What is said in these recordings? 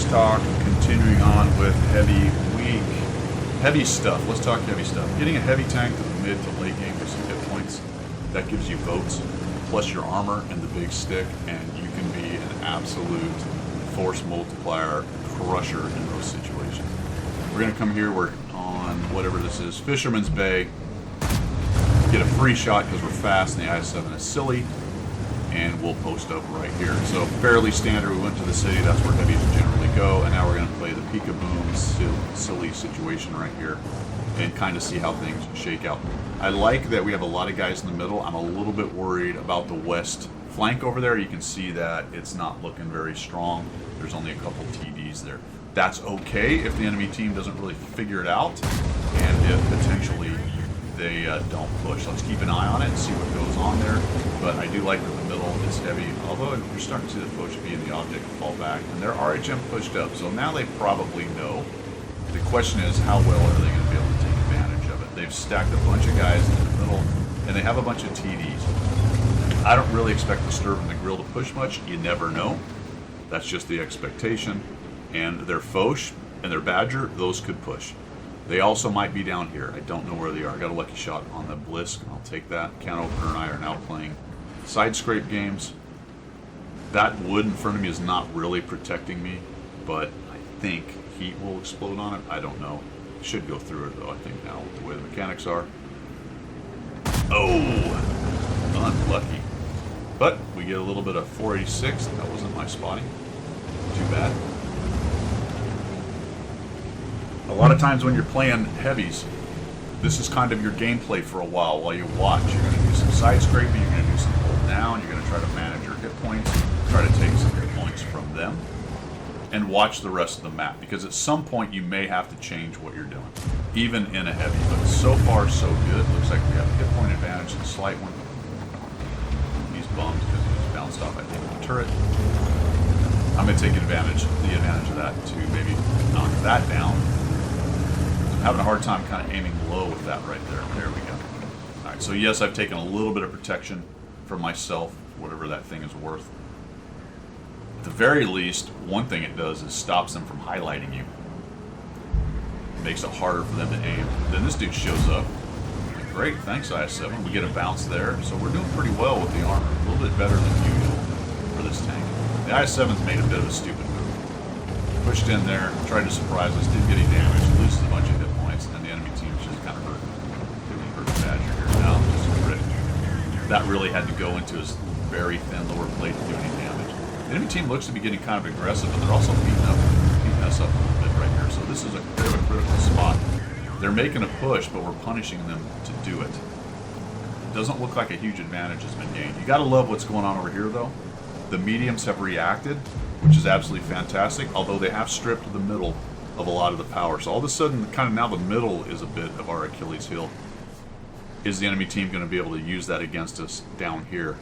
tanks talk, continuing on with heavy week. Heavy stuff. Let's talk heavy stuff. Getting a heavy tank to the mid to late game with some hit points, that gives you votes, plus your armor and the big stick, and you can be an absolute force multiplier crusher in those situations. We're going to come here, we're on whatever this is, Fisherman's Bay. Get a free shot because we're fast and the IS-7 is silly. And we'll post up right here. So fairly standard. We went to the city. That's where heavies generally go. And now we're going to play the peekaboo silly situation right here and kind of see how things shake out. I like that we have a lot of guys in the middle. I'm a little bit worried about the west flank over there. You can see that it's not looking very strong. There's only a couple TDs there. That's okay if the enemy team doesn't really figure it out and if potentially they don't push. Let's keep an eye on it and see what goes on there. But I do like that the middle is heavy, although we're starting to see the Foch be in the object fall back. And their RHM pushed up, so now they probably know. The question is, how well are they going to be able to take advantage of it? They've stacked a bunch of guys in the middle, and they have a bunch of TDs. I don't really expect the Sturb and the Grill to push much. You never know. That's just the expectation. And their Foch and their Badger, those could push. They also might be down here. I don't know where they are. I got a lucky shot on the Blisk. I'll take that. Can Opener and I are now playing side scrape games. That wood in front of me is not really protecting me, but I think heat will explode on it. I don't know. Should go through it though, I think now, with the way the mechanics are. Oh! Unlucky. But we get a little bit of 486. That wasn't my spotting. Too bad. A lot of times when you're playing heavies, this is kind of your gameplay for a while you watch. You're going to do some side scraping, you're going to do some hold down, you're going to try to manage your hit points, try to take some hit points from them, and watch the rest of the map. Because at some point you may have to change what you're doing, even in a heavy. But so far so good. Looks like we have a hit point advantage, a slight one. He's bummed because he just bounced off, I think, the turret. I'm going to take the advantage of that to maybe knock that down. Having a hard time kind of aiming low with that right there. There we go. All right, so yes, I've taken a little bit of protection for myself, whatever that thing is worth. At the very least, one thing it does is stops them from highlighting you. It makes it harder for them to aim. Then this dude shows up. Great, thanks IS-7. We get a bounce there, so we're doing pretty well with the armor. A little bit better than usual for this tank. The IS-7's made a bit of a stupid move. Pushed in there, tried to surprise us, didn't get any damage, loses a bunch of hit points, and the enemy team's just kind of hurt. Didn't hurt the Badger here. Now, just a crit. That really had to go into his very thin lower plate to do any damage. The enemy team looks to be getting kind of aggressive, but they're also beating us up a little bit right here. So this is a bit of a critical spot. They're making a push, but we're punishing them to do it. It doesn't look like a huge advantage has been gained. You got to love what's going on over here, though. The mediums have reacted, which is absolutely fantastic, although they have stripped the middle of a lot of the power. So all of a sudden, kind of now the middle is a bit of our Achilles heel. Is the enemy team going to be able to use that against us down here?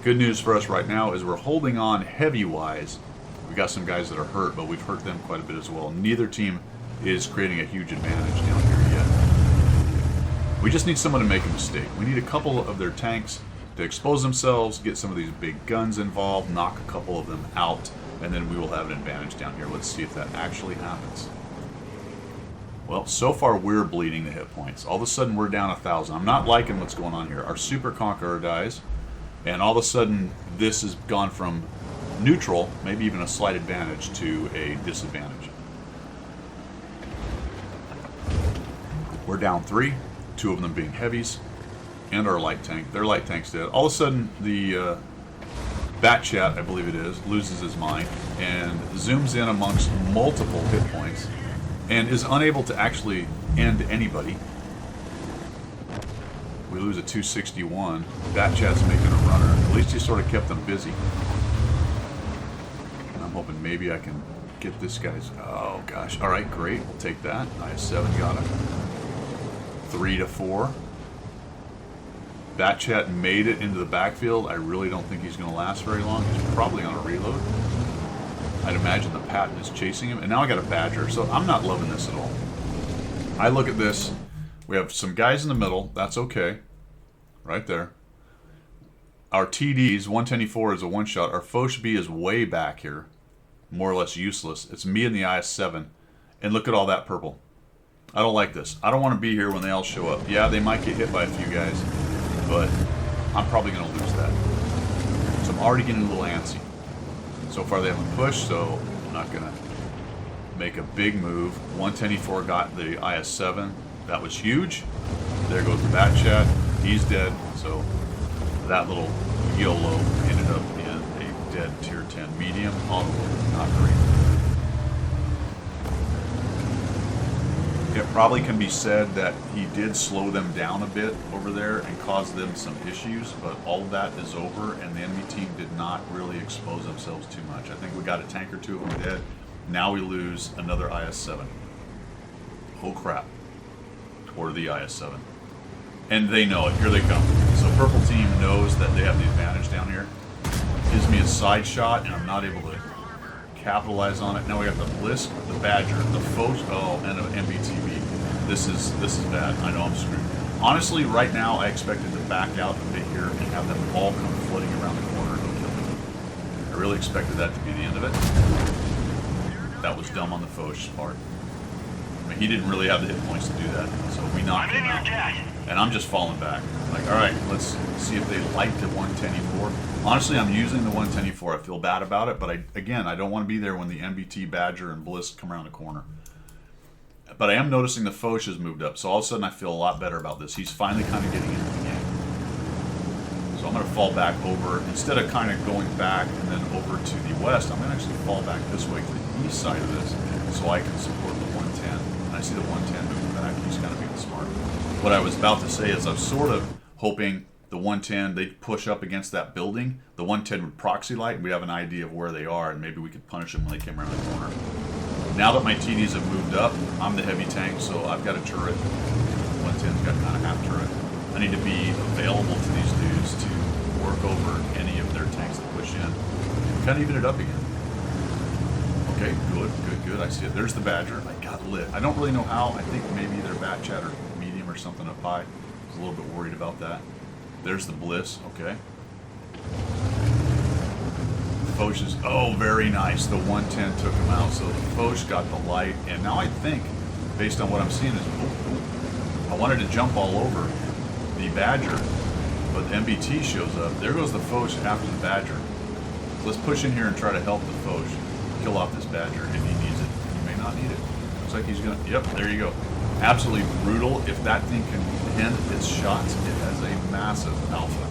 Good news for us right now is we're holding on heavy-wise. We've got some guys that are hurt, but we've hurt them quite a bit as well. Neither team is creating a huge advantage down here yet. We just need someone to make a mistake. We need a couple of their tanks to expose themselves, get some of these big guns involved, knock a couple of them out, and then we will have an advantage down here. Let's see if that actually happens. Well, so far we're bleeding the hit points. All of a sudden we're down 1,000. I'm not liking what's going on here. Our Super Conqueror dies, and all of a sudden this has gone from neutral, maybe even a slight advantage, to a disadvantage. We're down 3, 2 of them being heavies, and our light tank. Their light tank's dead. All of a sudden the Bat Chat, I believe it is, loses his mind and zooms in amongst multiple hit points and is unable to actually end anybody. We lose a 261. Bat Chat's making a runner. At least he sort of kept them busy. And I'm hoping maybe I can get this guy's... Oh, gosh. All right, great. We'll take that. IS-7 got him. 3-4. Bat Chat made it into the backfield. I really don't think he's going to last very long. He's probably on a reload. I'd imagine the Patton is chasing him. And now I got a Badger, so I'm not loving this at all. I look at this. We have some guys in the middle. That's okay. Right there. Our TDs, 110-4 is a one-shot. Our Foch B is way back here. more or less useless. It's me and the IS-7, and look at all that purple. I don't like this. I don't want to be here when they all show up. Yeah, they might get hit by a few guys, but I'm probably going to lose that. So I'm already getting a little antsy. So far they haven't pushed, so I'm not going to make a big move. 110E4 got the IS-7. That was huge. There goes the Bat Chat. He's dead. So that little YOLO ended up in a dead tier 10 medium. Although not great. It probably can be said that he did slow them down a bit over there and cause them some issues, but all of that is over, and the enemy team did not really expose themselves too much. I think we got a tank or two of them dead. Now we lose another IS-7. Oh crap. Toward the IS-7. And they know it. Here they come. So purple team knows that they have the advantage down here. Gives me a side shot, and I'm not able to capitalize on it. Now we got the Blisk, the Badger, the Foch, and an MBTV. This is bad. I know I'm screwed. Honestly, right now I expected to back out a bit here and have them all come flooding around the corner and kill me. I really expected that to be the end of it. That was dumb on the Foch's part. I mean, he didn't really have the hit points to do that, so we knocked him out. And I'm just falling back. Like, all right, let's see if they like the 110E4. Honestly, I'm using the 110E4. I feel bad about it, but again, I don't want to be there when the MBT, Badger, and Blisk come around the corner. But I am noticing the Foch has moved up, so all of a sudden I feel a lot better about this. He's finally kind of getting into the game. So I'm going to fall back over. Instead of kind of going back and then over to the west, I'm going to actually fall back this way to the east side of this so I can support the 110. And I see the 110 moving back. He's kind of being smart. What I was about to say is I was sort of hoping the 110, they'd push up against that building. The 110 would proxy light, and we'd have an idea of where they are, and maybe we could punish them when they came around the corner. Now that my TDs have moved up, I'm the heavy tank, so I've got a turret. 110's got kind of half turret. I need to be available to these dudes to work over any of their tanks that push in. Kind of even it up again. Okay, good. I see it. There's the Badger. I got lit. I don't really know how. I think maybe they're Bat Chat or medium or something up high. I was a little bit worried about that. There's the Bliss. Okay. Foch is, oh, very nice. The 110 took him out. So the Foch got the light. And now I think, based on what I'm seeing, is I wanted to jump all over the Badger, but the MBT shows up. There goes the Foch after the Badger. Let's push in here and try to help the Foch kill off this Badger if he needs it. He may not need it. Looks like he's going to, yep, there you go. Absolutely brutal. If that thing can end its shots, it has a massive alpha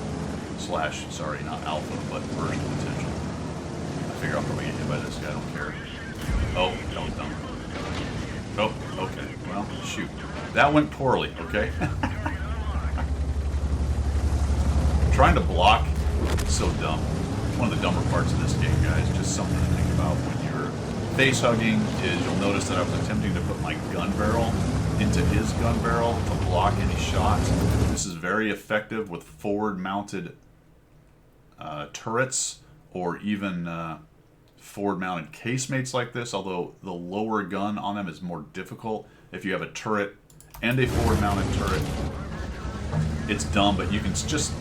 slash, sorry, not alpha, but burst potential. I figure I'll probably get hit by this guy. I don't care. Oh, don't dump. Oh, okay. Well, shoot. That went poorly, okay? Trying to block is so dumb. One of the dumber parts of this game, guys. Just something to think about when you're face hugging is you'll notice that I was attempting to put my gun barrel into his gun barrel to block any shots. This is very effective with forward-mounted turrets or even forward-mounted casemates like this, although the lower gun on them is more difficult. If you have a turret and a forward-mounted turret, it's dumb, but you can just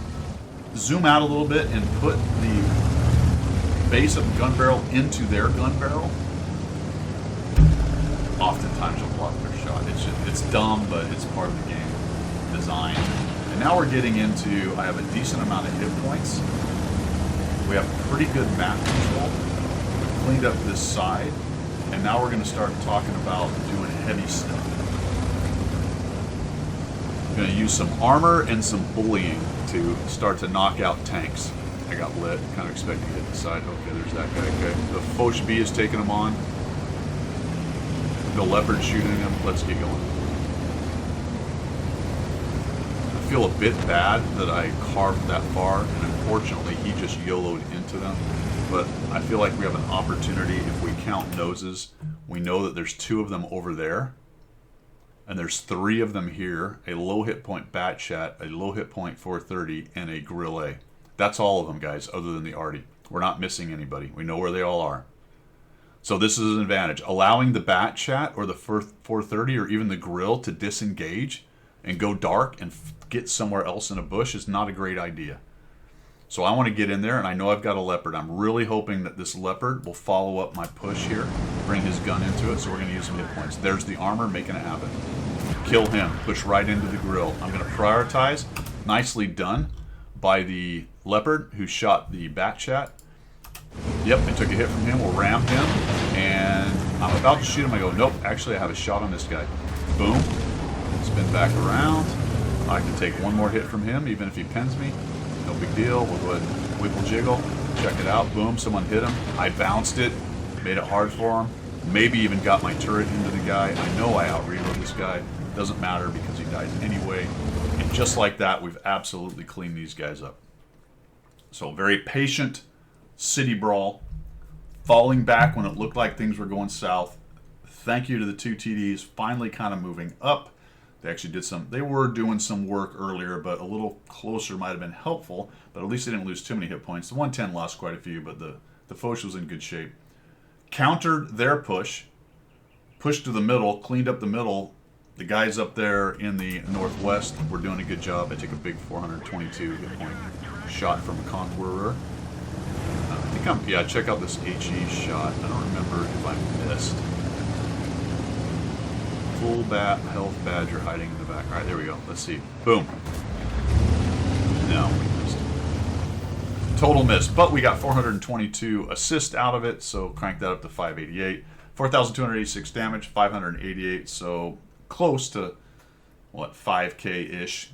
zoom out a little bit and put the base of the gun barrel into their gun barrel. Oftentimes you'll block their shot. It's dumb, but it's part of the game design. And now we're getting into, I have a decent amount of hit points. We have pretty good map control. We've cleaned up this side, and now we're going to start talking about doing heavy stuff. I'm going to use some armor and some bullying to start to knock out tanks. I got lit, kind of expecting to hit the side. Okay, there's that guy. Okay, the Foch B is taking him on. The Leopard shooting him. Let's get going. I feel a bit bad that I carved that far, and unfortunately he just YOLO'd into them. But I feel like we have an opportunity. If we count noses, we know that there's 2 of them over there. And there's 3 of them here. A low hit point Bat Chat, a low hit point 430, and a Grill A. That's all of them, guys, other than the Arty. We're not missing anybody. We know where they all are. So this is an advantage. Allowing the Bat Chat or the 430 or even the Grill to disengage and go dark and get somewhere else in a bush is not a great idea. So I want to get in there, and I know I've got a leopard. I'm really hoping that this leopard will follow up my push here, bring his gun into it, so we're going to use some hit points. There's the armor making it happen. Kill him. Push right into the grill. I'm going to prioritize. Nicely done by the leopard who shot the bat chat. Yep, I took a hit from him. We'll ram him, and I'm about to shoot him. I go, nope, actually I have a shot on this guy. Boom. Spin back around. I can take one more hit from him, even if he pins me. No big deal. We'll go ahead and wiggle jiggle. Check it out. Boom. Someone hit him. I bounced it. Made it hard for him. Maybe even got my turret into the guy. I know I out-reload this guy. Doesn't matter because he dies anyway. And just like that, we've absolutely cleaned these guys up. So very patient city brawl. Falling back when it looked like things were going south. Thank you to the two TDs. Finally kind of moving up. They actually did they were doing some work earlier, but a little closer might have been helpful, but at least they didn't lose too many hit points. The 110 lost quite a few, but the Foch was in good shape. Countered their push, pushed to the middle, cleaned up the middle. The guys up there in the northwest were doing a good job. I took a big 422 hit point shot from a conqueror. Check out this HE shot. I don't remember if I missed. Full bat health badger hiding in the back. All right, there we go. Let's see. Boom. No, we missed. Total miss, but we got 422 assist out of it, so crank that up to 588. 4,286 damage, 588, so close to, what, 5K-ish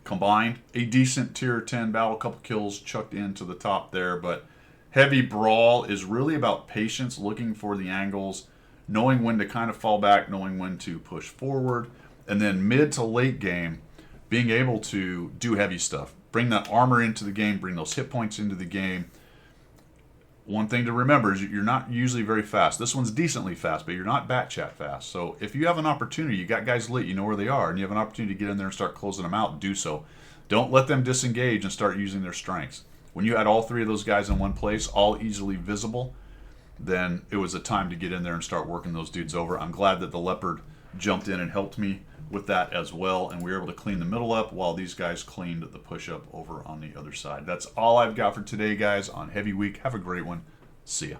combined. A decent tier 10 battle, couple kills chucked into the top there, but heavy brawl is really about patience, looking for the angles, knowing when to kind of fall back, knowing when to push forward, and then mid to late game, being able to do heavy stuff. Bring that armor into the game, bring those hit points into the game. One thing to remember is you're not usually very fast. This one's decently fast, but you're not bat chat fast. So if you have an opportunity, you got guys lit, you know where they are, and you have an opportunity to get in there and start closing them out, do so. Don't let them disengage and start using their strengths. When you had all three of those guys in one place, all easily visible, then it was a time to get in there and start working those dudes over. I'm glad that the leopard jumped in and helped me with that as well, and we were able to clean the middle up while these guys cleaned the push-up over on the other side. That's all I've got for today, guys, on Heavy Week. Have a great one. See ya.